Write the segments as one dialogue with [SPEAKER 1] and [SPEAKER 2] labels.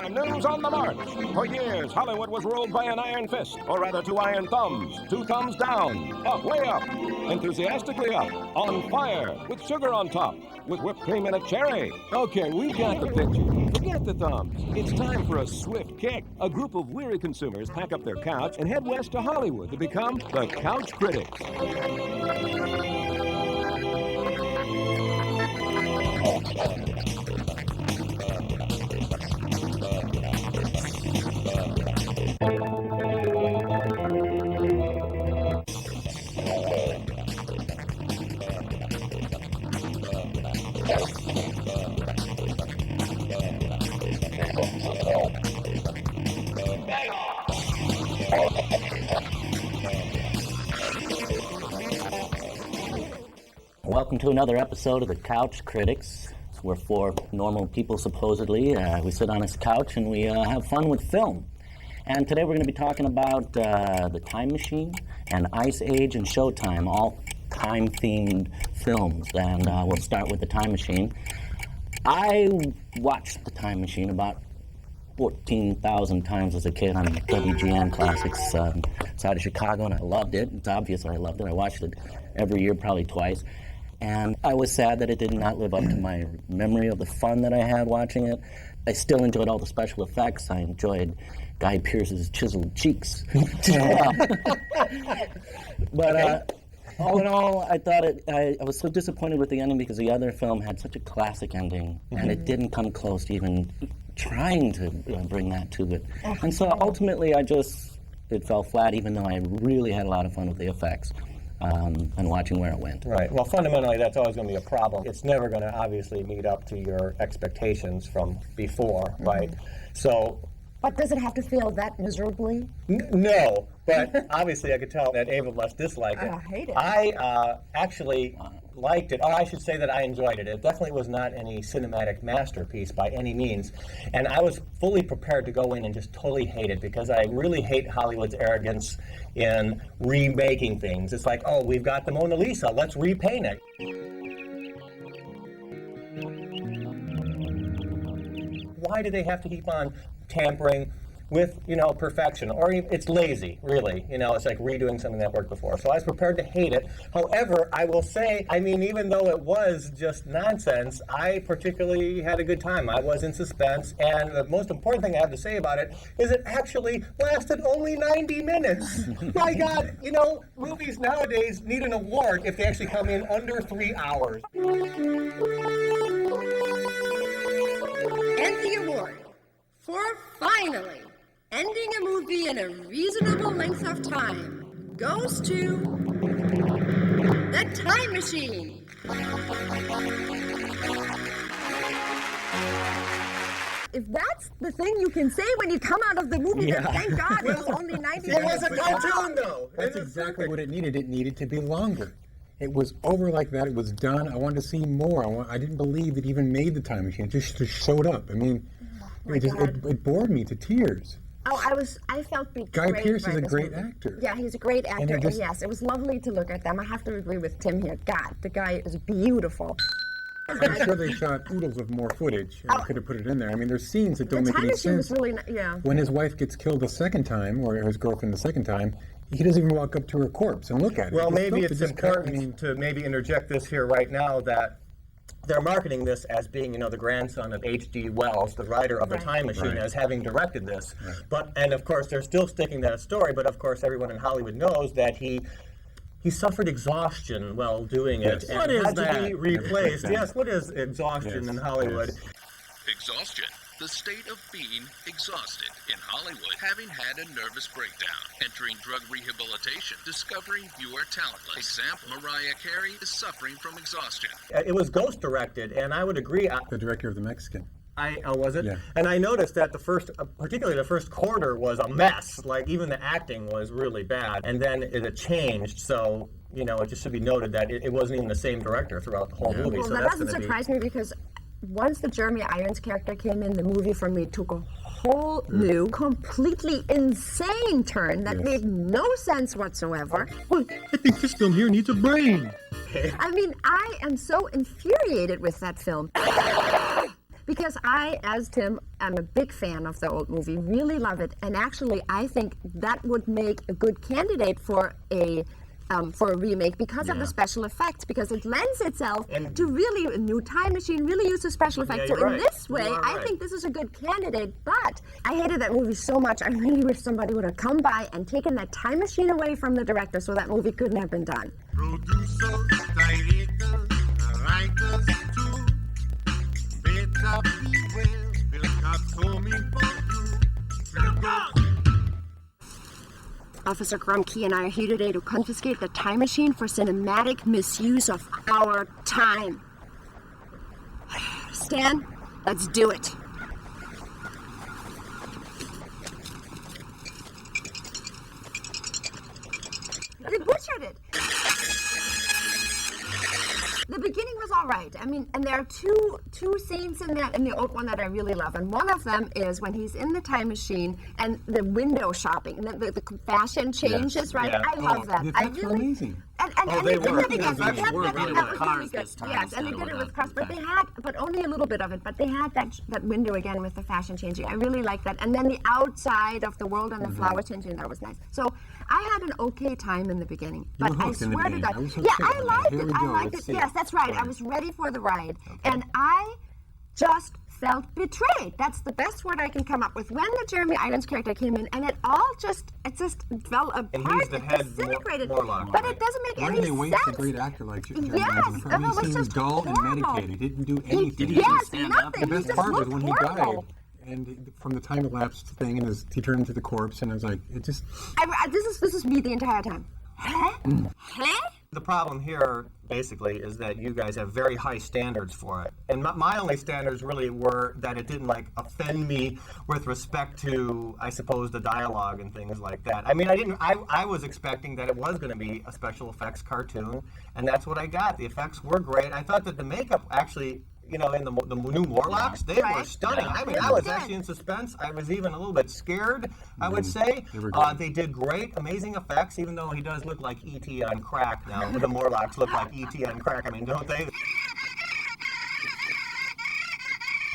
[SPEAKER 1] Showtime News on the March. For years, Hollywood was ruled by an iron fist, or rather 2 iron thumbs. 2 thumbs down, up, way up, enthusiastically up, on fire, with sugar on top, with whipped cream and a cherry. Okay, we got the picture. Forget the thumbs. It's time for a swift kick. A group of weary consumers pack up their couch and head west to Hollywood to become the Couch Critics.
[SPEAKER 2] Welcome to another episode of the Couch Critics. We're 4 normal people, supposedly. We sit on this couch and we have fun with film. And today we're going to be talking about The Time Machine and Ice Age and Showtime, all time-themed films. And we'll start with The Time Machine. I watched The Time Machine about 14,000 times as a kid on WGN Classics outside of Chicago, and I loved it. It's obvious I loved it. I watched it every year, probably twice. And I was sad that it did not live up to my memory of the fun that I had watching it. I still enjoyed all the special effects. I enjoyed Guy Pearce's chiseled cheeks. But all in all, I thought I was so disappointed with the ending because the other film had such a classic ending, and it didn't come close to even trying to bring that to it. And so ultimately, it fell flat, even though I really had a lot of fun with the effects. And watching where it went.
[SPEAKER 3] Right. Well, fundamentally, that's always going to be a problem. It's never going to obviously meet up to your expectations from before, right? So.
[SPEAKER 4] But does it have to fail that miserably?
[SPEAKER 3] No, but obviously I could tell that Ava must dislike it.
[SPEAKER 4] I hate it.
[SPEAKER 3] I actually liked it. Oh, I should say that I enjoyed it. It definitely was not any cinematic masterpiece by any means. And I was fully prepared to go in and just totally hate it because I really hate Hollywood's arrogance in remaking things. It's like, oh, we've got the Mona Lisa, let's repaint it. Why do they have to keep on tampering with, perfection? Or it's lazy, really. It's like redoing something that worked before. So I was prepared to hate it. However, I will say, even though it was just nonsense, I particularly had a good time. I was in suspense, and the most important thing I have to say about it is it actually lasted only 90 minutes. My God, movies nowadays need an award if they actually come in under 3 hours.
[SPEAKER 4] And the award for finally ending a movie in a reasonable length of time goes to The Time Machine. If that's the thing you can say when you come out of the movie, then thank God it was only 90 minutes.
[SPEAKER 3] It was a cartoon, though.
[SPEAKER 5] That's exactly what it needed. It needed to be longer. It was over like that. It was done. I wanted to see more. I didn't believe it even made The Time Machine. It just showed up. It bored me to tears.
[SPEAKER 4] Oh, I felt betrayed.
[SPEAKER 5] Guy Pearce is a great
[SPEAKER 4] movie.
[SPEAKER 5] actor.
[SPEAKER 4] Yeah, he's a great actor, and yes, it was lovely to look at them. I have to agree with Tim here. God, the guy is beautiful.
[SPEAKER 5] I'm sure they shot oodles of more footage and could have put it in there. There's scenes that don't make any sense.
[SPEAKER 4] Was really,
[SPEAKER 5] When his wife gets killed the second time, or his girlfriend the second time, he doesn't even walk up to her corpse and look at it.
[SPEAKER 3] Well, maybe it's important to maybe interject this here right now that they're marketing this as being, the grandson of H.G. Wells, the writer of The Time Machine, as having directed this.
[SPEAKER 5] Right.
[SPEAKER 3] And of course, they're still sticking to that story, but of course, everyone in Hollywood knows that he suffered exhaustion while doing it and had to be replaced. Yes, what is exhaustion in Hollywood?
[SPEAKER 6] Yes. Exhaustion. The state of being exhausted in Hollywood, having had a nervous breakdown, entering drug rehabilitation, discovering you are talentless. Example, Mariah Carey is suffering from exhaustion.
[SPEAKER 3] It was ghost directed, and I would agree.
[SPEAKER 5] The director of The Mexican.
[SPEAKER 3] Was it?
[SPEAKER 5] Yeah.
[SPEAKER 3] And I noticed that particularly the first quarter was a mess. Like, even the acting was really bad. And then it changed, so, it just should be noted that it wasn't even the same director throughout the whole movie.
[SPEAKER 4] Well,
[SPEAKER 3] so
[SPEAKER 4] that doesn't surprise me because once the Jeremy Irons character came in, the movie for me took a whole new, completely insane turn that made no sense whatsoever.
[SPEAKER 5] Well, I think this film here needs a brain.
[SPEAKER 4] I am so infuriated with that film. Because I, as Tim, am a big fan of the old movie, really love it, and actually I think that would make a good candidate for a remake because of the special effects, because it lends itself to really a new time machine, really uses special effects. So in this way, I think this is a good candidate, but I hated that movie so much. I really wish somebody would have come by and taken that time machine away from the director so that movie couldn't have been done.
[SPEAKER 7] Producers, directors, writers too. Better beware, they'll not coming for you.
[SPEAKER 4] Officer Grumkey and I are here today to confiscate the time machine for cinematic misuse of our time. Stan, let's do it. They butchered it. The beginning was all right. I mean, and there are two scenes in the old one that I really love, and one of them is when he's in the time machine and the window shopping, and the fashion changes, right?
[SPEAKER 3] Yeah.
[SPEAKER 4] I love that.
[SPEAKER 5] The
[SPEAKER 4] I
[SPEAKER 5] effects were
[SPEAKER 4] really.
[SPEAKER 5] amazing.
[SPEAKER 4] And
[SPEAKER 3] they
[SPEAKER 4] they did
[SPEAKER 3] were.
[SPEAKER 4] it again.
[SPEAKER 3] The effects were really
[SPEAKER 4] That
[SPEAKER 2] with
[SPEAKER 4] was
[SPEAKER 2] cars
[SPEAKER 4] really good.
[SPEAKER 2] this time
[SPEAKER 4] Yes, and they
[SPEAKER 2] instead
[SPEAKER 4] did
[SPEAKER 2] of
[SPEAKER 4] it with cars, but
[SPEAKER 2] effects.
[SPEAKER 4] they had, but only a little bit of it. But they had that window again with the fashion changing. I really like that. And then the outside of the world and the flowers changing, that was nice. So I had an okay time in the beginning,
[SPEAKER 5] You
[SPEAKER 4] but
[SPEAKER 5] were
[SPEAKER 4] I
[SPEAKER 5] hooked in the
[SPEAKER 4] swear to
[SPEAKER 5] beginning.
[SPEAKER 4] God,
[SPEAKER 5] I was
[SPEAKER 4] yeah,
[SPEAKER 5] hooked
[SPEAKER 4] I
[SPEAKER 5] in.
[SPEAKER 4] liked
[SPEAKER 5] Here
[SPEAKER 4] it.
[SPEAKER 5] we
[SPEAKER 4] I
[SPEAKER 5] go.
[SPEAKER 4] liked
[SPEAKER 5] Let's
[SPEAKER 4] it.
[SPEAKER 5] see.
[SPEAKER 4] Yes, that's right. I was ready for the ride, and I just felt betrayed. That's the best word I can come up with. When the Jeremy Irons character came in, and it just fell apart.
[SPEAKER 3] And he's the
[SPEAKER 4] it
[SPEAKER 3] head
[SPEAKER 4] disintegrated.
[SPEAKER 3] Morlock,
[SPEAKER 4] But
[SPEAKER 3] right?
[SPEAKER 4] it doesn't make
[SPEAKER 5] Why
[SPEAKER 4] any
[SPEAKER 5] did they waste a
[SPEAKER 4] sense.
[SPEAKER 5] great actor like Jeremy
[SPEAKER 4] Yes,
[SPEAKER 5] Irons?
[SPEAKER 4] and it was
[SPEAKER 5] He seemed
[SPEAKER 4] just
[SPEAKER 5] dull and
[SPEAKER 4] horrible.
[SPEAKER 5] medicated. He didn't do anything.
[SPEAKER 4] Yes,
[SPEAKER 2] stand up?
[SPEAKER 4] nothing.
[SPEAKER 5] The
[SPEAKER 4] He
[SPEAKER 5] best
[SPEAKER 4] just
[SPEAKER 5] part was
[SPEAKER 4] looked
[SPEAKER 5] when he
[SPEAKER 4] horrible.
[SPEAKER 5] died, and from the time elapsed thing, and he turned into the corpse, and I was like, it just.
[SPEAKER 4] This is me the entire time. Huh? Huh?
[SPEAKER 3] The problem here, basically, is that you guys have very high standards for it. And my only standards really were that it didn't, offend me with respect to, I suppose, the dialogue and things like that. I mean, I was expecting that it was going to be a special effects cartoon, and that's what I got. The effects were great. I thought that the makeup actually, in the new Morlocks, they were
[SPEAKER 4] Right.
[SPEAKER 3] stunning. I mean, I was actually in suspense. I was even a little bit scared, I would say.
[SPEAKER 5] They were good.
[SPEAKER 3] They did great, amazing effects, even though he does look like E.T. on crack now. The Morlocks look like E.T. on crack. I mean, don't they?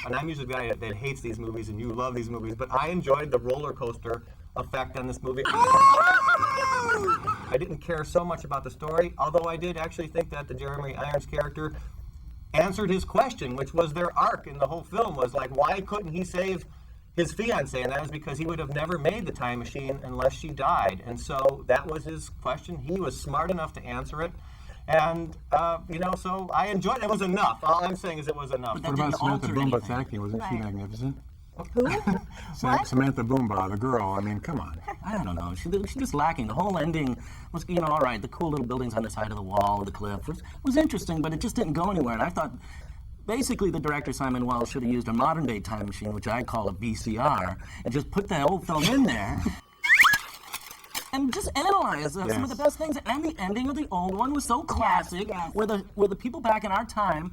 [SPEAKER 3] And I'm usually the guy that hates these movies, and you love these movies, but I enjoyed the roller coaster effect on this movie. I didn't care so much about the story, although I did actually think that the Jeremy Irons character answered his question, which was their arc in the whole film, was like, why couldn't he save his fiancée? And that was because he would have never made the time machine unless she died. And so that was his question. He was smart enough to answer it. And, so I enjoyed it. It was enough. All I'm saying is it was enough.
[SPEAKER 5] What about
[SPEAKER 2] didn't
[SPEAKER 5] Samantha
[SPEAKER 2] alter
[SPEAKER 5] Boomba's
[SPEAKER 2] anything.
[SPEAKER 5] acting? Wasn't she magnificent?
[SPEAKER 4] Who?
[SPEAKER 5] Samantha Boomba, the girl. I mean, come on.
[SPEAKER 2] I don't know. She just lacking. The whole ending was, all right. The cool little buildings on the side of the wall, the cliff was interesting, but it just didn't go anywhere. And I thought, basically, the director Simon Wells should have used a modern day time machine, which I call a VCR, and just put that old film in there. And just analyze some of the best things. And the ending of the old one was so classic,
[SPEAKER 4] yes.
[SPEAKER 2] where the people back in our time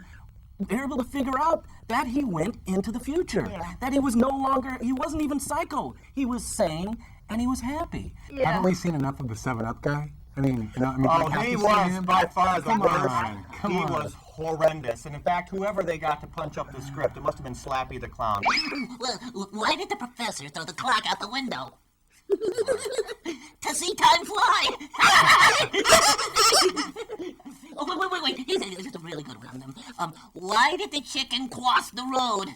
[SPEAKER 2] were able to figure out that he went into the future.
[SPEAKER 4] Yeah.
[SPEAKER 2] That he wasn't even psycho. He was sane and he was happy.
[SPEAKER 4] Yeah.
[SPEAKER 5] Haven't we seen enough of the 7-Up guy? I mean,
[SPEAKER 3] Oh,
[SPEAKER 5] have
[SPEAKER 3] he
[SPEAKER 5] to see
[SPEAKER 3] was
[SPEAKER 5] him?
[SPEAKER 3] by far the
[SPEAKER 5] Come
[SPEAKER 3] worst.
[SPEAKER 5] on, come
[SPEAKER 3] He
[SPEAKER 5] on.
[SPEAKER 3] was horrendous. And in fact, whoever they got to punch up the script, it must have been Slappy the Clown.
[SPEAKER 8] Well, why did the professor throw the clock out the window? To see time fly! Oh, wait. Here's a really good one. Why did the chicken cross the road?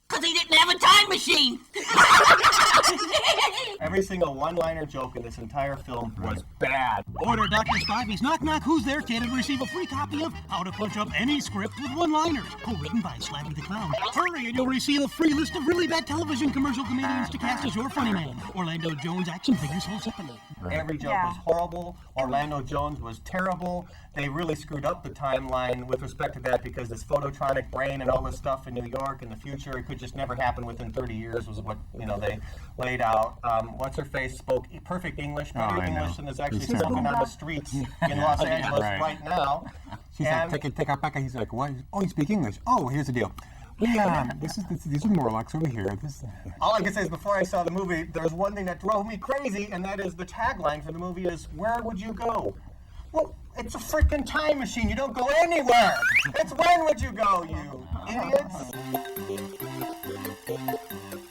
[SPEAKER 8] Because he didn't have a time machine!
[SPEAKER 3] Every single one-liner joke in this entire film was bad.
[SPEAKER 9] Order Dr. Spivey's Knock Knock Who's There Kid and receive a free copy of How to Punch Up Any Script with One-Liners, co-written by Slappy the Clown. Hurry and you'll receive a free list of really bad television commercial comedians to cast as your funny man. Orlando Jones Action Figures Whole Symphony.
[SPEAKER 3] Every joke was horrible. Orlando Jones was terrible. They really screwed up the timeline with respect to that because this phototronic brain and all this stuff in New York in the future, it could just never happen within 30 years was what, they laid out. What's-her-face spoke perfect English, better
[SPEAKER 5] I know.
[SPEAKER 3] English than is actually
[SPEAKER 5] She's
[SPEAKER 3] spoken on the streets in Los Angeles right now.
[SPEAKER 5] She's
[SPEAKER 3] And-
[SPEAKER 5] like, take a back. He's like, what? Oh, you speak English. Oh, here's the deal. These are Morlocks over here.
[SPEAKER 3] All I can say is before I saw the movie, there's one thing that drove me crazy, and that is the tagline for the movie is, where would you go? Well, it's a freaking time machine. You don't go anywhere. It's when would you go, you idiots.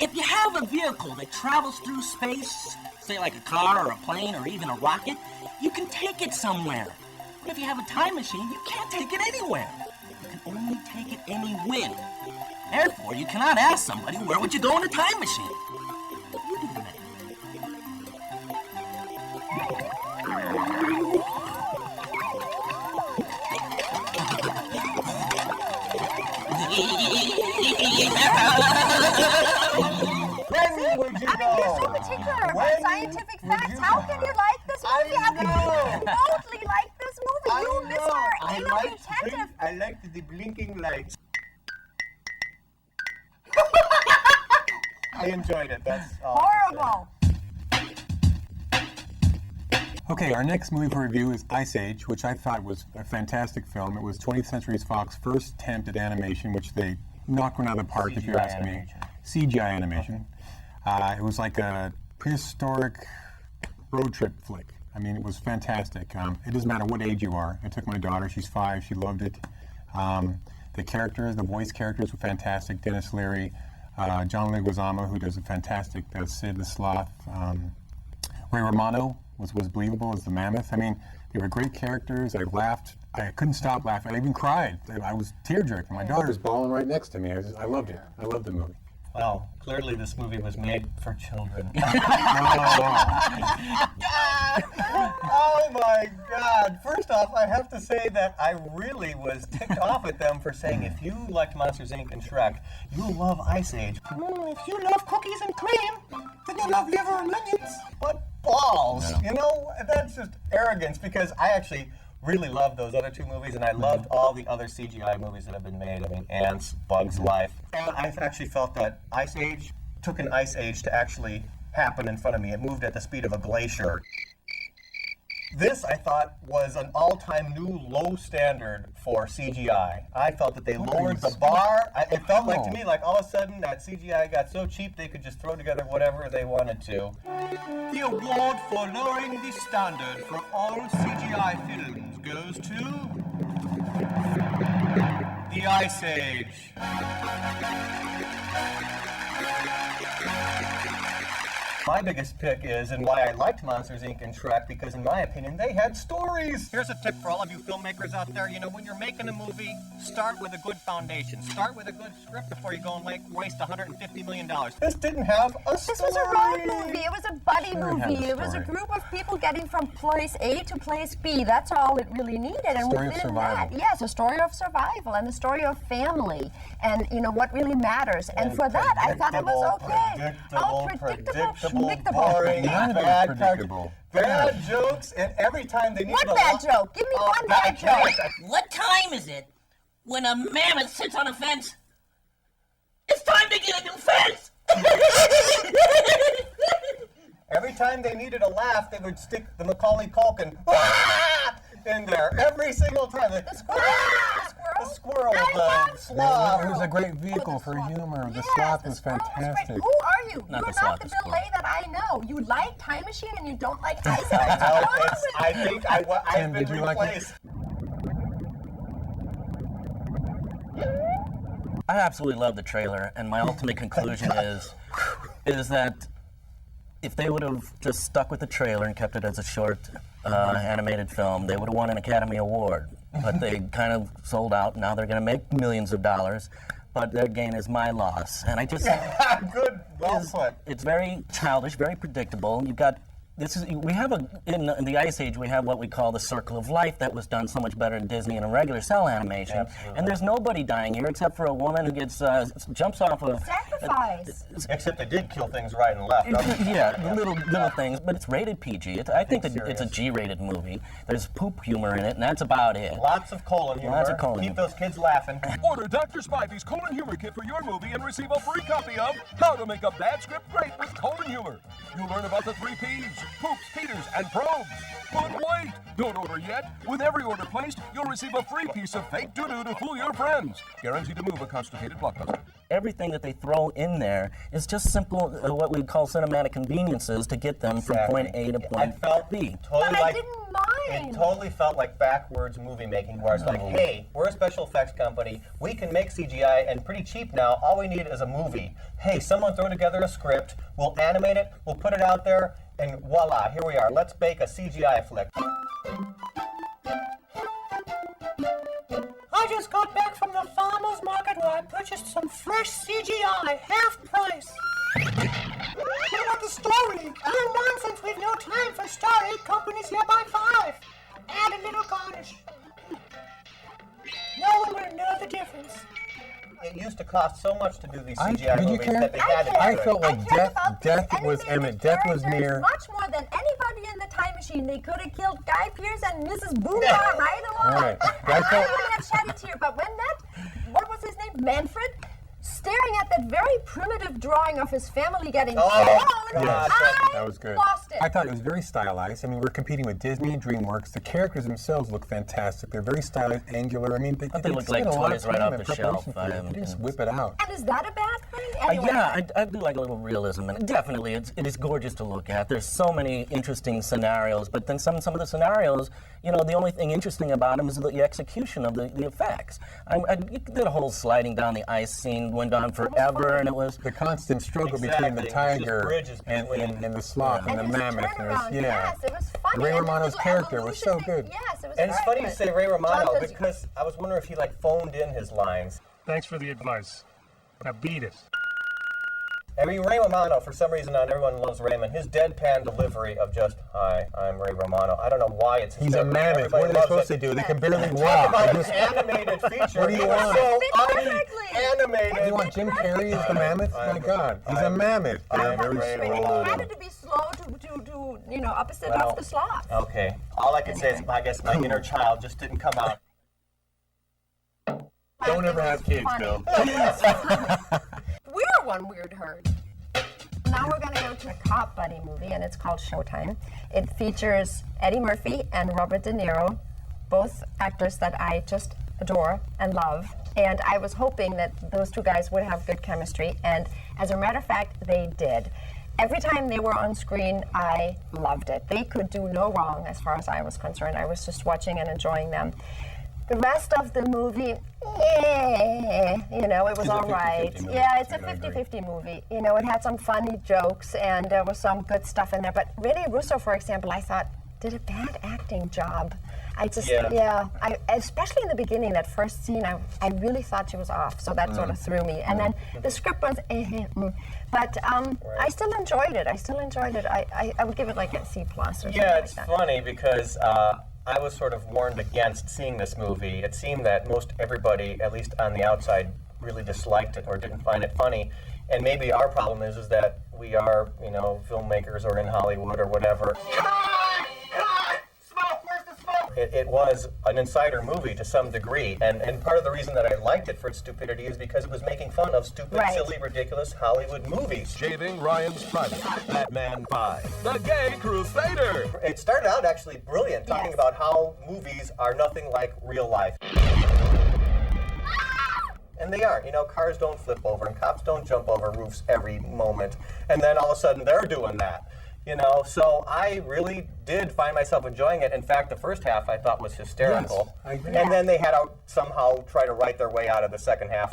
[SPEAKER 8] If you have a vehicle that travels through space, say like a car or a plane or even a rocket, you can take it somewhere. But if you have a time machine, you can't take it anywhere. You can only take it anywhere. Therefore, you cannot ask somebody, where would you go in a time machine? You do that.
[SPEAKER 3] When would you
[SPEAKER 4] I mean, you're so
[SPEAKER 3] go?
[SPEAKER 4] particular about
[SPEAKER 3] When
[SPEAKER 4] scientific
[SPEAKER 3] would
[SPEAKER 4] facts.
[SPEAKER 3] you
[SPEAKER 4] How
[SPEAKER 3] go?
[SPEAKER 4] can you like this movie? How can you remotely like this movie? You, Mr. You look attentive.
[SPEAKER 3] I liked the blinking lights. I enjoyed it. That's all.
[SPEAKER 4] Horrible.
[SPEAKER 5] Okay, our next movie for review is Ice Age, which I thought was a fantastic film. It was 20th Century Fox's first attempt at animation, which they knocked one out of the park, if you
[SPEAKER 3] CGI
[SPEAKER 5] ask me.
[SPEAKER 3] animation.
[SPEAKER 5] CGI animation. It was like a prehistoric road trip flick. I mean, it was fantastic. It doesn't matter what age you are. I took my daughter, she's 5, she loved it. The characters, the voice characters were fantastic. Dennis Leary, John Leguizamo, who does a fantastic Sid the Sloth. Ray Romano was believable as the mammoth. I mean, they were great characters. I laughed. I couldn't stop laughing. I even cried. I was tear-jerking. My daughter's bawling right next to me. I loved it. I loved the movie.
[SPEAKER 3] Well, clearly this movie was made for children. Oh my God! First off, I have to say that I really was ticked off at them for saying if you liked Monsters Inc. and Shrek, you'll love Ice Age. If you love cookies and cream, then you love liver and onions. What balls?
[SPEAKER 5] Yeah.
[SPEAKER 3] You know, that's just arrogance because I actually really loved those other 2 movies, and I loved all the other CGI movies that have been made. I mean, Ants, Bugs Life. And I actually felt that Ice Age took an ice age to actually happen in front of me. It moved at the speed of a glacier. This, I thought, was an all-time new low standard for CGI. I felt that they lowered the bar. It felt like to me like all of a sudden that CGI got so cheap they could just throw together whatever they wanted to. The award for lowering the standard for all CGI films goes to The Ice Age. My biggest pick is, and why I liked Monsters Inc. and Shrek, because in my opinion, they had stories. Here's a tip for all of you filmmakers out there. You know, when you're making a movie, start with a good foundation. Start with a good script before you go and waste $150 million. This didn't have a story.
[SPEAKER 4] This was a road movie. It was a buddy movie. It was a
[SPEAKER 5] story.
[SPEAKER 4] group of people getting from place A to place B. That's all it really needed. And
[SPEAKER 5] Story of
[SPEAKER 4] within
[SPEAKER 5] survival.
[SPEAKER 4] that, yes, a story of survival and a story of family and, you know, what really matters. And for that, I thought it was okay.
[SPEAKER 3] Predictable, boring,
[SPEAKER 5] None of it was
[SPEAKER 3] bad
[SPEAKER 5] predictable.
[SPEAKER 3] bad jokes, and every time they needed
[SPEAKER 4] What
[SPEAKER 3] a
[SPEAKER 4] bad
[SPEAKER 3] lot-
[SPEAKER 4] joke? Give me
[SPEAKER 3] Oh,
[SPEAKER 4] one bad joke.
[SPEAKER 8] What time is it when a mammoth sits on a fence? It's time to get a new fence!
[SPEAKER 3] Every time they needed a laugh, they would stick the Macaulay Culkin in there. Every single time. The squirrel, the sloth.
[SPEAKER 5] It was a great vehicle for humor. The
[SPEAKER 4] Yes,
[SPEAKER 5] sloth
[SPEAKER 4] the
[SPEAKER 5] was
[SPEAKER 4] squirrel was great.
[SPEAKER 5] fantastic.
[SPEAKER 4] Who are you?
[SPEAKER 2] Not
[SPEAKER 4] You're
[SPEAKER 2] the sloth,
[SPEAKER 4] not the
[SPEAKER 2] the squirrel.
[SPEAKER 4] delay that I know. You like Time Machine and you don't like Ice Age.
[SPEAKER 3] I think I've
[SPEAKER 5] Tim,
[SPEAKER 3] been
[SPEAKER 5] did you like it?
[SPEAKER 3] replaced.
[SPEAKER 2] I absolutely love the trailer, and my ultimate conclusion is that if they would have just stuck with the trailer and kept it as a short animated film, they would have won an Academy Award. But they kind of sold out. Now they're going to make millions of dollars, but their gain is my loss. And I just
[SPEAKER 3] Good, well put.
[SPEAKER 2] it's very childish, very predictable. You've got we have in the Ice Age we have what we call the circle of life that was done so much better in Disney in a regular cell animation.
[SPEAKER 3] Absolutely.
[SPEAKER 2] And there's nobody dying here except for a woman who gets jumps off of
[SPEAKER 4] Sacrifice.
[SPEAKER 3] Except they did kill things right and left.
[SPEAKER 2] yeah, little things, but it's rated PG. I think that
[SPEAKER 3] serious.
[SPEAKER 2] it's a G-rated movie. There's poop humor in it, and that's about it.
[SPEAKER 3] Lots of colon humor.
[SPEAKER 2] Lots of colon
[SPEAKER 3] Keep
[SPEAKER 2] humor.
[SPEAKER 3] those kids laughing.
[SPEAKER 1] Order Dr. Spivey's colon humor kit for your movie and receive a free copy of How to Make a Bad Script Great with Colon Humor. You'll learn about the 3 P's, poops, peters, and probes. But wait, don't order yet. With every order placed, you'll receive a free piece of fake doo-doo to fool your friends. Guaranteed to move a constipated blockbuster.
[SPEAKER 2] Everything that they throw in there is just simple, what we call cinematic conveniences to get them from point A to
[SPEAKER 3] I
[SPEAKER 2] point
[SPEAKER 3] felt
[SPEAKER 2] B.
[SPEAKER 3] totally
[SPEAKER 4] But I
[SPEAKER 3] like
[SPEAKER 4] didn't mind.
[SPEAKER 3] It totally felt like backwards movie making, where it's like, hey, we're a special effects company. We can make CGI and pretty cheap now. All we need is a movie. Hey, someone throw together a script. We'll animate it. We'll put it out there, and voila, here we are. Let's make a CGI flick.
[SPEAKER 9] I just got back from the farmer's market where I purchased some fresh CGI, half price. What about the story? Oh, nonsense, we've no time for Star 8 companies here by 5. Add a little garnish. No one would know the difference.
[SPEAKER 3] It used to cost so much to do these
[SPEAKER 5] Did
[SPEAKER 3] CGI
[SPEAKER 5] you
[SPEAKER 3] movies
[SPEAKER 5] care?
[SPEAKER 3] that they had to do
[SPEAKER 5] I
[SPEAKER 3] it.
[SPEAKER 5] felt like death was
[SPEAKER 4] animated
[SPEAKER 5] death was
[SPEAKER 4] characters
[SPEAKER 5] near.
[SPEAKER 4] much more than anybody in the Time Machine. They could have killed Guy Pearce and Mrs. Booyah right along.
[SPEAKER 5] Right.
[SPEAKER 4] I would have shed a tear. But when what was his name? Manfred? Staring at that very primitive drawing of his family getting thrown,
[SPEAKER 5] Yes,
[SPEAKER 4] I
[SPEAKER 5] that was good.
[SPEAKER 4] lost it.
[SPEAKER 5] I thought it was very stylized. I mean, we're competing with Disney and DreamWorks. The characters themselves look fantastic. They're very stylized, angular. I mean, they
[SPEAKER 2] look
[SPEAKER 5] spent
[SPEAKER 2] like
[SPEAKER 5] a lot
[SPEAKER 2] toys
[SPEAKER 5] of
[SPEAKER 2] right
[SPEAKER 5] time
[SPEAKER 2] off
[SPEAKER 5] in
[SPEAKER 2] the shelf.
[SPEAKER 5] preparation for it. They just whip it out.
[SPEAKER 4] And is that a bad thing? Anyway,
[SPEAKER 2] I do like a little realism, and definitely it is gorgeous to look at. There's so many interesting scenarios, but then some of the scenarios, the only thing interesting about them is the execution of the effects. I did a whole sliding down the ice scene, went on forever, and it was
[SPEAKER 5] The constant struggle between the
[SPEAKER 3] Exactly.
[SPEAKER 5] tiger
[SPEAKER 3] Bridges
[SPEAKER 5] and
[SPEAKER 3] between-
[SPEAKER 5] the sloth and the
[SPEAKER 4] his
[SPEAKER 5] mammoth.
[SPEAKER 4] turnaround,
[SPEAKER 5] Yeah.
[SPEAKER 4] yes, it was funny.
[SPEAKER 5] Ray
[SPEAKER 4] And the
[SPEAKER 5] Romano's
[SPEAKER 4] little
[SPEAKER 5] character was so
[SPEAKER 4] evolution,
[SPEAKER 5] good.
[SPEAKER 4] Yes, it was
[SPEAKER 3] And it's
[SPEAKER 4] very
[SPEAKER 3] funny you
[SPEAKER 4] good.
[SPEAKER 3] say Ray Romano,
[SPEAKER 4] John, does-
[SPEAKER 3] because I was wondering if he phoned in his lines.
[SPEAKER 10] Thanks for the advice. Now beat it.
[SPEAKER 3] I mean, Ray Romano, for some reason, not everyone loves Raymond. His deadpan delivery of just, hi, I'm Ray Romano. I don't know why it's
[SPEAKER 5] He's a
[SPEAKER 3] hysterical.
[SPEAKER 5] mammoth.
[SPEAKER 3] Everybody
[SPEAKER 5] What are they
[SPEAKER 3] loves
[SPEAKER 5] supposed
[SPEAKER 3] it.
[SPEAKER 5] to do? They can barely
[SPEAKER 3] Talk
[SPEAKER 5] walk.
[SPEAKER 3] about
[SPEAKER 5] They
[SPEAKER 3] an
[SPEAKER 5] just-
[SPEAKER 3] animated feature.
[SPEAKER 5] What do you
[SPEAKER 3] It was
[SPEAKER 5] want?
[SPEAKER 3] so
[SPEAKER 4] Perfectly.
[SPEAKER 3] animated.
[SPEAKER 5] You want Jim Carrey as the mammoth? My God, he's a mammoth.
[SPEAKER 3] I'm
[SPEAKER 5] Very
[SPEAKER 3] Ray
[SPEAKER 5] slow.
[SPEAKER 3] Romano.
[SPEAKER 4] It had to be slow to opposite
[SPEAKER 3] Well,
[SPEAKER 4] of the sloth.
[SPEAKER 3] Okay. All I can say is, I guess my inner child just didn't come out.
[SPEAKER 5] Don't ever have kids,
[SPEAKER 4] Funny.
[SPEAKER 5] Bill.
[SPEAKER 4] We're one weird herd. Now we're going to go to a cop buddy movie, and it's called Showtime. It features Eddie Murphy and Robert De Niro, both actors that I just adore and love. And I was hoping that those two guys would have good chemistry, and as a matter of fact, they did. Every time they were on screen, I loved it. They could do no wrong as far as I was concerned. I was just watching and enjoying them. The rest of the movie, it was
[SPEAKER 5] a
[SPEAKER 4] all
[SPEAKER 5] 50-50
[SPEAKER 4] right.
[SPEAKER 5] movie.
[SPEAKER 4] Yeah, it's a
[SPEAKER 5] I agree.
[SPEAKER 4] 50-50 movie. It had some funny jokes and there was some good stuff in there. But Rene Russo, for example, I thought did a bad acting job. Especially in the beginning, that first scene, I really thought she was off. So that sort of threw me. And then the script was, but I still enjoyed it. I would give it like a C+ or something
[SPEAKER 3] Yeah, it's
[SPEAKER 4] like that.
[SPEAKER 3] funny because I was sort of warned against seeing this movie. It seemed that most everybody, at least on the outside, really disliked it or didn't find it funny. And maybe our problem is that we are, filmmakers or in Hollywood or whatever. It was an insider movie to some degree, and part of the reason that I liked it for its stupidity is because it was making fun of stupid,
[SPEAKER 4] Right.
[SPEAKER 3] silly, ridiculous Hollywood movies.
[SPEAKER 1] Shaving Ryan's Private, Batman 5, The Gay Crusader.
[SPEAKER 3] It started out actually brilliant, talking
[SPEAKER 4] Yes.
[SPEAKER 3] about how movies are nothing like real life. And they aren't. Cars don't flip over and cops don't jump over roofs every moment. And then all of a sudden they're doing that. So I really did find myself enjoying it. In fact, the first half I thought was hysterical.
[SPEAKER 5] Yes, I agree.
[SPEAKER 3] And then they had to somehow try to write their way out of the second half.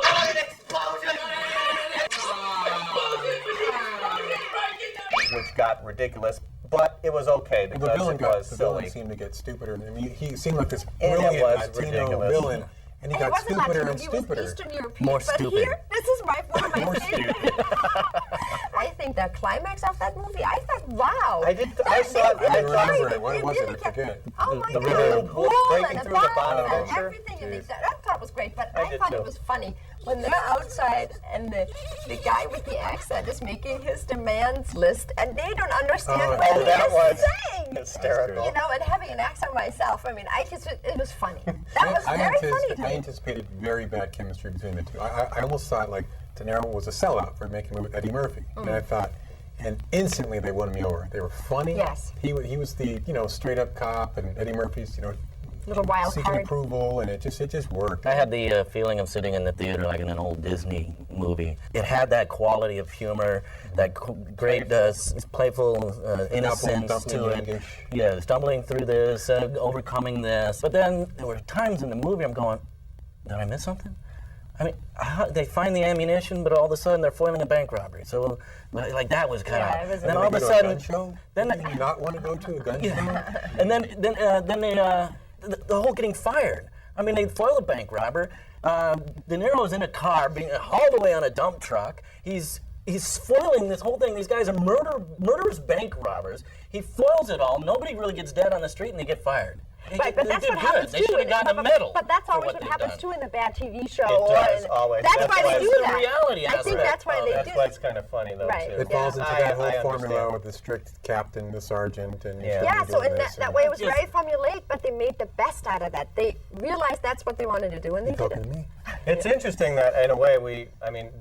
[SPEAKER 3] Which got ridiculous, but it was okay
[SPEAKER 5] The
[SPEAKER 3] because
[SPEAKER 5] villain
[SPEAKER 3] it was
[SPEAKER 5] the
[SPEAKER 3] silly.
[SPEAKER 5] villain seemed to get stupider. I mean, he seemed like this
[SPEAKER 3] And it
[SPEAKER 5] brilliant
[SPEAKER 3] was
[SPEAKER 5] Latino
[SPEAKER 3] ridiculous.
[SPEAKER 5] villain, and he
[SPEAKER 4] It
[SPEAKER 5] got
[SPEAKER 4] wasn't
[SPEAKER 5] stupider
[SPEAKER 4] Latino,
[SPEAKER 5] and
[SPEAKER 4] it was
[SPEAKER 5] stupider.
[SPEAKER 4] Eastern European.
[SPEAKER 2] More
[SPEAKER 4] but
[SPEAKER 2] stupid.
[SPEAKER 4] Here, this is one of my
[SPEAKER 5] More
[SPEAKER 4] favorites. I think the climax of that movie, I thought, wow.
[SPEAKER 3] I saw it.
[SPEAKER 5] I remember it. What was it? I forget.
[SPEAKER 4] Oh my
[SPEAKER 3] The
[SPEAKER 4] God,
[SPEAKER 3] river
[SPEAKER 4] the pool
[SPEAKER 3] breaking
[SPEAKER 4] and the
[SPEAKER 3] through the
[SPEAKER 4] bomb
[SPEAKER 3] bottom
[SPEAKER 4] and
[SPEAKER 3] picture.
[SPEAKER 4] everything. And I thought it was great, but I
[SPEAKER 3] did
[SPEAKER 4] thought
[SPEAKER 3] too.
[SPEAKER 4] it was funny when they're outside and the guy with the accent is making his demands list and they don't understand what he
[SPEAKER 3] that was
[SPEAKER 4] is saying.
[SPEAKER 3] hysterical.
[SPEAKER 4] And having an accent myself, it was funny. That was
[SPEAKER 5] I
[SPEAKER 4] very funny to
[SPEAKER 5] I
[SPEAKER 4] me.
[SPEAKER 5] anticipated very bad chemistry between the two. I almost thought like De Niro was a sellout for making a movie with Eddie Murphy, and I thought, and instantly they won me over. They were funny.
[SPEAKER 4] Yes.
[SPEAKER 5] He was the straight up cop, and Eddie Murphy's
[SPEAKER 4] little wild
[SPEAKER 5] seeking
[SPEAKER 4] card.
[SPEAKER 5] approval, and it just worked.
[SPEAKER 2] I had the feeling of sitting in the theater like in an old Disney movie. It had that quality of humor, that great playful innocence to it.
[SPEAKER 5] Youngish.
[SPEAKER 2] Yeah, stumbling through this, overcoming this. But then there were times in the movie I'm going, did I miss something? I mean, they find the ammunition, but all of a sudden they're foiling a bank robbery. So, like, that was kind of. Then all of a sudden,
[SPEAKER 5] then did you not want to go to a gun show?
[SPEAKER 2] And then the whole getting fired. I mean, they foil a bank robber. De Niro's in a car, being hauled away on a dump truck. He's foiling this whole thing. These guys are murderous bank robbers. He foils it all. Nobody really gets dead on the street, and they get fired.
[SPEAKER 4] Right, but that's what happens too.
[SPEAKER 2] They should have gotten a medal.
[SPEAKER 4] But that's always what
[SPEAKER 2] they've
[SPEAKER 4] happens
[SPEAKER 2] done.
[SPEAKER 4] too in a bad TV show.
[SPEAKER 3] It does, always.
[SPEAKER 4] That's why they do
[SPEAKER 2] the
[SPEAKER 4] that.
[SPEAKER 2] reality
[SPEAKER 4] I think
[SPEAKER 2] aspect.
[SPEAKER 4] that's why they do.
[SPEAKER 3] That's why it's kind of funny, though,
[SPEAKER 4] Right.
[SPEAKER 3] too.
[SPEAKER 5] It falls into that whole
[SPEAKER 3] I
[SPEAKER 5] formula
[SPEAKER 3] understand.
[SPEAKER 5] with the strict captain, the sergeant, and
[SPEAKER 4] Yeah, so in that way it was
[SPEAKER 2] Just-
[SPEAKER 4] very formulaic, but they made the best out of that. They realized that's what they wanted to do, and they did
[SPEAKER 5] talking
[SPEAKER 4] it.
[SPEAKER 5] to me.
[SPEAKER 3] It's interesting that, in a way,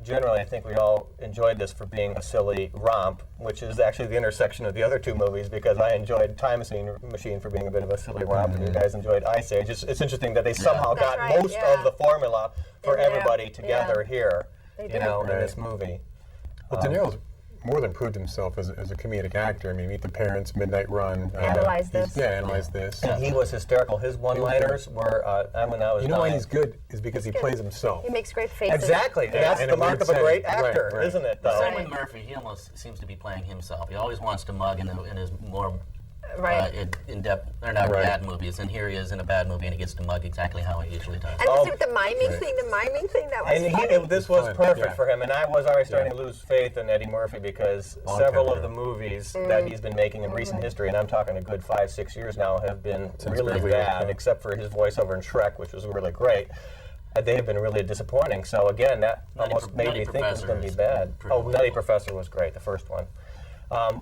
[SPEAKER 3] generally, I think we all enjoyed this for being a silly romp, which is actually the intersection of the other two movies, because I enjoyed Time Machine for being a bit of a silly romp, and you guys enjoyed Ice Age. It's interesting that they somehow
[SPEAKER 4] That's
[SPEAKER 3] got
[SPEAKER 4] right,
[SPEAKER 3] most
[SPEAKER 4] yeah.
[SPEAKER 3] of the formula for
[SPEAKER 4] In there,
[SPEAKER 3] everybody together here,
[SPEAKER 4] They
[SPEAKER 3] in
[SPEAKER 4] did.
[SPEAKER 3] this movie.
[SPEAKER 5] Well, De Niro's more than proved himself as a comedic actor. I mean, Meet the Parents, Midnight Run.
[SPEAKER 4] Analyze This.
[SPEAKER 5] Yeah, Analyze This.
[SPEAKER 3] And he was hysterical. His one-liners were, I was
[SPEAKER 5] You know why
[SPEAKER 3] dying.
[SPEAKER 5] he's good is because he plays himself.
[SPEAKER 4] He makes great faces.
[SPEAKER 3] Exactly. And that's
[SPEAKER 5] in
[SPEAKER 3] the
[SPEAKER 5] a
[SPEAKER 3] mark
[SPEAKER 5] weird
[SPEAKER 3] of a great
[SPEAKER 5] setting.
[SPEAKER 3] actor,
[SPEAKER 5] Right.
[SPEAKER 3] isn't it, though?
[SPEAKER 2] Same with Murphy. He almost seems to be playing himself. He always wants to mug in his more
[SPEAKER 4] Right.
[SPEAKER 2] in-depth, or not bad movies. And here he is in a bad movie, and he gets to mug exactly how he usually does.
[SPEAKER 4] And see, with the miming thing, that was
[SPEAKER 3] And
[SPEAKER 4] funny.
[SPEAKER 3] this was
[SPEAKER 5] Fun,
[SPEAKER 3] perfect
[SPEAKER 5] yeah.
[SPEAKER 3] for him. And I was already starting to lose faith in Eddie Murphy because
[SPEAKER 5] Long
[SPEAKER 3] several
[SPEAKER 5] time
[SPEAKER 3] of the
[SPEAKER 5] ago.
[SPEAKER 3] movies that he's been making in recent history, and I'm talking a good 5-6 years now, have been really
[SPEAKER 5] Beverly Hills
[SPEAKER 3] bad,
[SPEAKER 5] Cop.
[SPEAKER 3] except for his voiceover in Shrek, which was really great. They have been really disappointing. So again, that almost made me think it was going to be bad. Oh, Nutty Professor was great, the first one.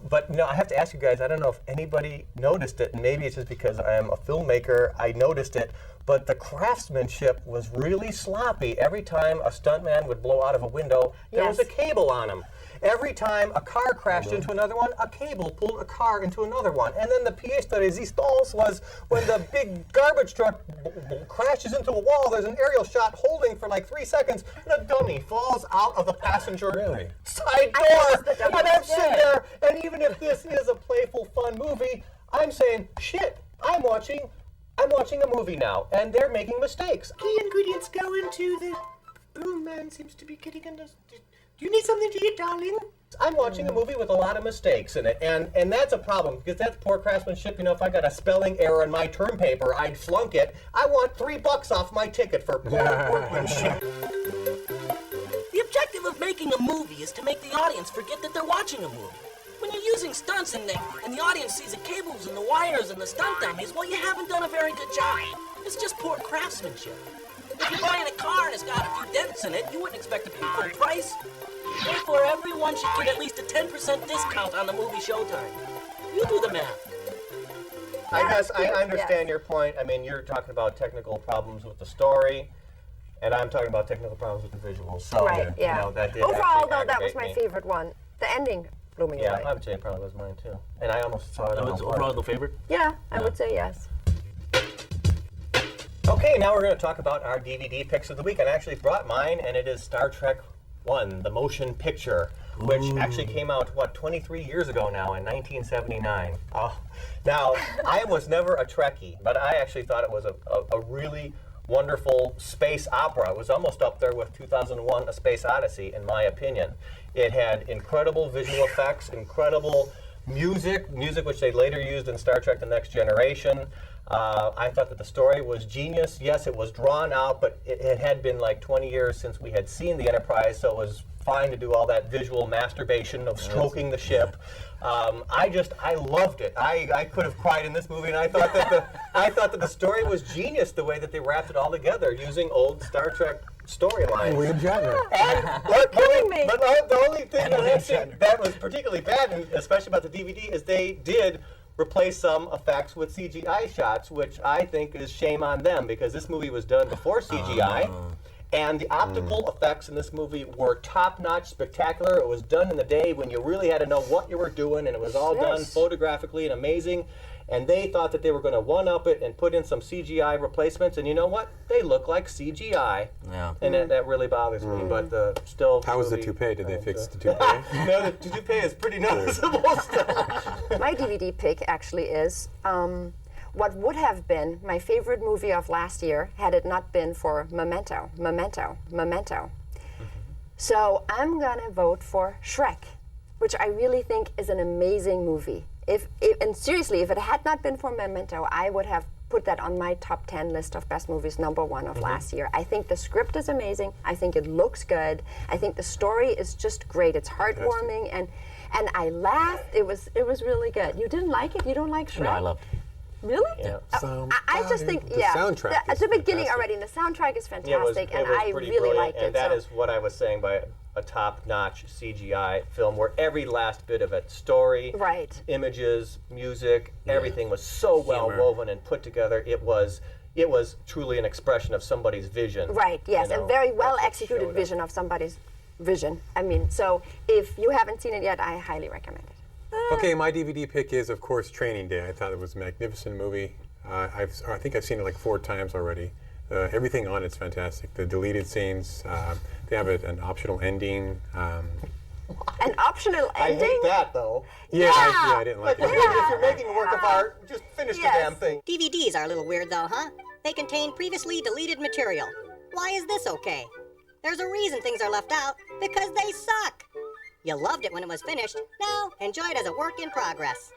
[SPEAKER 3] But I have to ask you guys, I don't know if anybody noticed it, and maybe it's just because I am a filmmaker, I noticed it, but the craftsmanship was really sloppy. Every time a stuntman would blow out of a window, there was a cable on him. Every time a car crashed into another one, a cable pulled a car into another one. And then the pièce de résistance was when the big garbage truck crashes into a wall, there's an aerial shot holding for like 3 seconds, and a dummy falls out of the passenger side door. And I'm sitting there, and even if this is a playful, fun movie, I'm saying, shit, I'm watching a movie now, and they're making mistakes.
[SPEAKER 9] Key ingredients go into the... Oh, man seems to be getting into... Do you need something to eat, darling?
[SPEAKER 3] I'm watching a movie with a lot of mistakes in it, and that's a problem, because that's poor craftsmanship. If I got a spelling error in my term paper, I'd flunk it. I want $3 off my ticket for poor workmanship.
[SPEAKER 8] The objective of making a movie is to make the audience forget that they're watching a movie. When you're using stunts and the audience sees the cables and the wires and the stunt dummies, well, you haven't done a very good job. It's just poor craftsmanship. If you're buying a car and it's got a few dents in it, you wouldn't expect to pay full price. Therefore, everyone should get at least a 10% discount on the movie Showtime. You do the math.
[SPEAKER 3] I guess I understand your point. I mean, you're talking about technical problems with the story, and I'm talking about technical problems with the visuals. So,
[SPEAKER 4] Right, yeah.
[SPEAKER 3] that did
[SPEAKER 4] Overall,
[SPEAKER 3] actually
[SPEAKER 4] though, that was
[SPEAKER 3] aggravate
[SPEAKER 4] my
[SPEAKER 3] me.
[SPEAKER 4] favorite one. The ending blew me
[SPEAKER 3] Yeah,
[SPEAKER 4] away.
[SPEAKER 3] I would say it probably was mine too. And I almost saw it on
[SPEAKER 2] Overall, the favorite?
[SPEAKER 4] Yeah, I would say yes.
[SPEAKER 3] Okay, now we're going to talk about our DVD picks of the week. And I actually brought mine, and it is Star Trek I, the motion picture, which actually came out, 23 years ago now, in 1979. Oh. Now, I was never a Trekkie, but I actually thought it was a really wonderful space opera. It was almost up there with 2001, A Space Odyssey, in my opinion. It had incredible visual effects, incredible music which they later used in Star Trek The Next Generation. I thought that the story was genius. Yes, it was drawn out, but it had been like 20 years since we had seen the Enterprise, so it was fine to do all that visual masturbation of stroking the ship. I loved it. I could have cried in this movie, and I thought that the story was genius, the way that they wrapped it all together using old Star Trek storylines.
[SPEAKER 5] William Shatner.
[SPEAKER 3] But
[SPEAKER 4] me.
[SPEAKER 3] the only thing that was particularly bad, and especially about the DVD, is they did replace some effects with CGI shots, which I think is shame on them, because this movie was done before CGI. And the optical effects in this movie were top-notch, spectacular. It was done in the day when you really had to know what you were doing, and it was all done photographically and amazing. And they thought that they were going to one-up it and put in some CGI replacements, and you know what? They look like CGI.
[SPEAKER 2] Yeah.
[SPEAKER 3] And that really bothers me, but still...
[SPEAKER 5] How was the toupee? Did they fix the toupee?
[SPEAKER 3] No, the toupee is pretty noticeable still.
[SPEAKER 4] My DVD pick actually is what would have been my favorite movie of last year had it not been for Memento. So I'm gonna vote for Shrek, which I really think is an amazing movie. And seriously, if it had not been for Memento, I would have put that on my top 10 list of best movies, #1 of last year. I think the script is amazing. I think it looks good. I think the story is just great. It's heartwarming, and I laughed. It was really good. You didn't like it? You don't like Shrek?
[SPEAKER 2] No, I loved it.
[SPEAKER 4] Really?
[SPEAKER 3] Yeah.
[SPEAKER 4] I just think,
[SPEAKER 5] The soundtrack
[SPEAKER 4] At the
[SPEAKER 5] is
[SPEAKER 4] beginning
[SPEAKER 5] fantastic.
[SPEAKER 4] already, the soundtrack is
[SPEAKER 3] Yeah,
[SPEAKER 4] fantastic, and I
[SPEAKER 3] pretty
[SPEAKER 4] really
[SPEAKER 3] brilliant,
[SPEAKER 4] liked it.
[SPEAKER 3] and that
[SPEAKER 4] so.
[SPEAKER 3] is what I was saying by a top-notch CGI film, where every last bit of it, story,
[SPEAKER 4] Right.
[SPEAKER 3] images, music, everything was so well
[SPEAKER 2] Humor.
[SPEAKER 3] woven and put together. It was truly an expression of somebody's vision.
[SPEAKER 4] Right, yes,
[SPEAKER 3] you know,
[SPEAKER 4] a very
[SPEAKER 3] that's
[SPEAKER 4] well
[SPEAKER 3] what
[SPEAKER 4] executed
[SPEAKER 3] showed up.
[SPEAKER 4] vision of somebody's vision. I mean, so if you haven't seen it yet, I highly recommend it.
[SPEAKER 5] Okay, my DVD pick is, of course, Training Day. I thought it was a magnificent movie. I think I've seen it like 4 times already. Everything on it's fantastic. The deleted scenes, they have an optional ending.
[SPEAKER 4] An optional
[SPEAKER 3] I
[SPEAKER 4] ending?
[SPEAKER 3] hate that, though.
[SPEAKER 5] I didn't like
[SPEAKER 3] Like,
[SPEAKER 5] it.
[SPEAKER 3] if you're making a work of art, just finish the damn thing.
[SPEAKER 11] DVDs are a little weird though, huh? They contain previously deleted material. Why is this okay? There's a reason things are left out, because they suck. You loved it when it was finished, now enjoy it as a work in progress.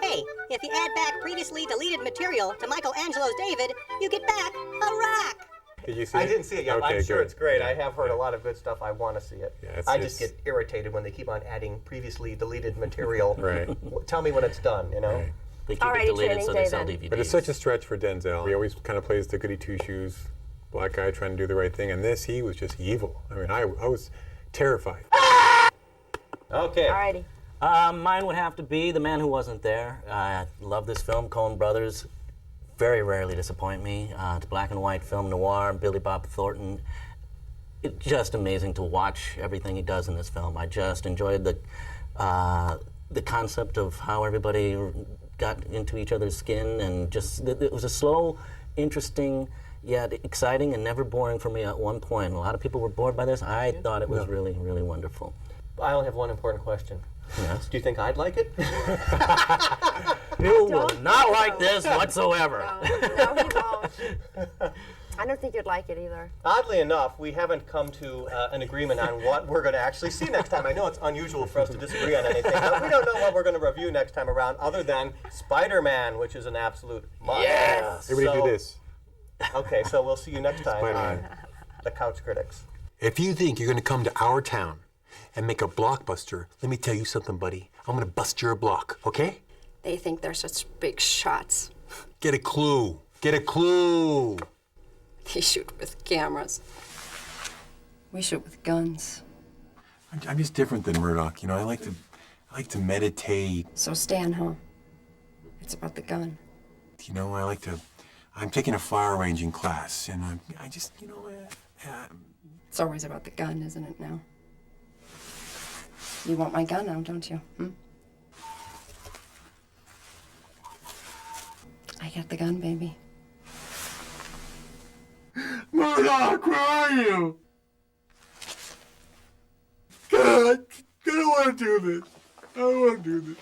[SPEAKER 11] Hey, if you add back previously deleted material to Michelangelo's David, you get back a rock.
[SPEAKER 5] Did you see it?
[SPEAKER 3] I didn't see it yet.
[SPEAKER 5] Okay,
[SPEAKER 3] I'm sure
[SPEAKER 5] good.
[SPEAKER 3] it's great.
[SPEAKER 5] Yeah,
[SPEAKER 3] I have heard
[SPEAKER 5] yeah.
[SPEAKER 3] a lot of good stuff. I want to see it.
[SPEAKER 5] Yeah,
[SPEAKER 3] I just get irritated when they keep on adding previously deleted material.
[SPEAKER 5] Right.
[SPEAKER 3] Tell me when it's done, you know?
[SPEAKER 5] Right.
[SPEAKER 2] They keep
[SPEAKER 4] Alrighty,
[SPEAKER 2] it deleted
[SPEAKER 4] Training
[SPEAKER 2] so
[SPEAKER 4] Day
[SPEAKER 2] they sell
[SPEAKER 4] then.
[SPEAKER 2] DVDs.
[SPEAKER 5] But it's such a stretch for Denzel. He always kind of plays the goody two-shoes black guy trying to do the right thing. And this, he was just evil. I mean, I was terrified.
[SPEAKER 3] Okay.
[SPEAKER 4] Alrighty.
[SPEAKER 2] Mine would have to be The Man Who Wasn't There. I love this film. Coen Brothers very rarely disappoint me. It's a black and white film noir. Billy Bob Thornton. It's just amazing to watch everything he does in this film. I just enjoyed the concept of how everybody got into each other's skin, and just it was a slow, interesting, yet exciting and never boring for me at one point. A lot of people were bored by this. I thought it was really, really wonderful.
[SPEAKER 3] I only have one important question.
[SPEAKER 2] Yes.
[SPEAKER 3] Do you think I'd like it?
[SPEAKER 2] You will not like this whatsoever.
[SPEAKER 4] No, he won't. I don't think you'd like it either.
[SPEAKER 3] Oddly enough, we haven't come to an agreement on what we're going to actually see next time. I know it's unusual for us to disagree on anything, but we don't know what we're going to review next time around, other than Spider-Man, which is an absolute must.
[SPEAKER 2] Yes.
[SPEAKER 5] Everybody do this.
[SPEAKER 3] Okay, so we'll see you next time on
[SPEAKER 5] Spider-Man.
[SPEAKER 3] The Couch Critics.
[SPEAKER 12] If you think you're going to come to our town and make a blockbuster, let me tell you something, buddy. I'm going to bust your block, okay?
[SPEAKER 4] They think they're such big shots.
[SPEAKER 12] Get a clue. Get a clue.
[SPEAKER 4] They shoot with cameras. We shoot with guns.
[SPEAKER 12] I'm just different than Murdoch. You know, I like to meditate.
[SPEAKER 4] So Stan, huh? It's about the gun.
[SPEAKER 12] You know, I'm taking a fire ranging class, and I just,
[SPEAKER 4] It's always about the gun, isn't it now? You want my gun now, don't you? I got the gun, baby.
[SPEAKER 12] Murdoch, where are you? God, I don't want to do this. I don't want to do this.